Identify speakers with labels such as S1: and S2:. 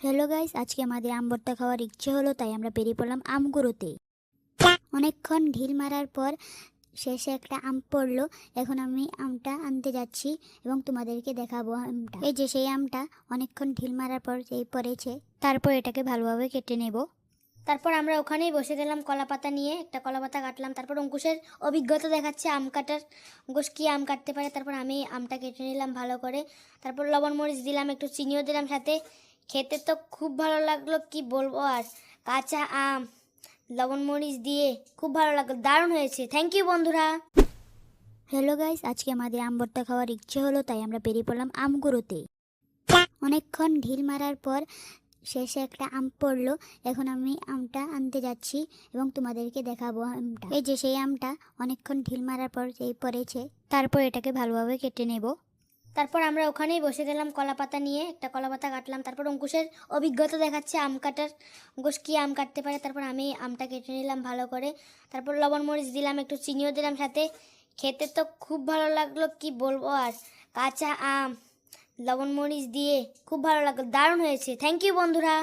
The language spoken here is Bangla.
S1: হ্যালো গাইস, আজকে আমাদের আম ভর্তা খাওয়ার ইচ্ছে হলো, তাই আমরা বেরিয়ে পড়লাম আম কুড়োতে। অনেকক্ষণ ঢিল মারার পর শেষে একটা আম পড়লো। এখন আমি আমটা আনতে যাচ্ছি এবং তোমাদেরকে দেখাবো আমটা। এই যে সেই আমটা অনেকক্ষণ ঢিল মারার পর এই পড়েছে, তারপর এটাকে ভালোভাবে কেটে নেব। তারপর আমরা ওখানেই বসে গেলাম কলা পাতা নিয়ে, একটা কলা পাতা কাটলাম। তারপর অঙ্কুশের অভিজ্ঞতা দেখাচ্ছে আম কাটার, অঙ্কুশ কী আম কাটতে পারে। তারপর আমি আমটা কেটে নিলাম ভালো করে। তারপর লবণ মরিচ দিলাম, একটু চিনিও দিলাম সাথে। খেতে তো খুব ভালো লাগলো, কি বলবো আর। কাঁচা আম লবণ মরিচ দিয়ে খুব ভালো লাগলো, দারুণ হয়েছে। থ্যাংক ইউ বন্ধুরা। হ্যালো গাইস, আজকে আমাদের আম ভর্তা খাওয়ার ইচ্ছে হলো, তাই আমরা বেরিয়ে পড়লাম আম কুড়োতে। অনেকক্ষণ ঢিল মারার পর শেষে একটা আম পড়লো। এখন আমি আমটা আনতে যাচ্ছি এবং তোমাদেরকে দেখাবো আমটা। এই যে সেই আমটা অনেকক্ষণ ঢিল মারার পর এই পড়েছে, তারপর এটাকে ভালোভাবে কেটে নেব। তারপর আমরা ওখানেই বসে গেলাম কলা পাতা নিয়ে, একটা কলা পাতা কাটলাম। তারপর অঙ্কুশের অভিজ্ঞতা দেখাচ্ছে আম কাটার, অঙ্কুশ কী আম কাটতে পারে। তারপর আমি আমটা কেটে নিলাম ভালো করে। তারপর লবণ মরিচ দিলাম, একটু চিনিও দিলাম সাথে। খেতে তো খুব ভালো লাগলো, কি বলবো আর। কাঁচা আম লবণ মরিচ দিয়ে খুব ভালো লাগলো, দারুণ হয়েছে। থ্যাংক ইউ বন্ধুরা।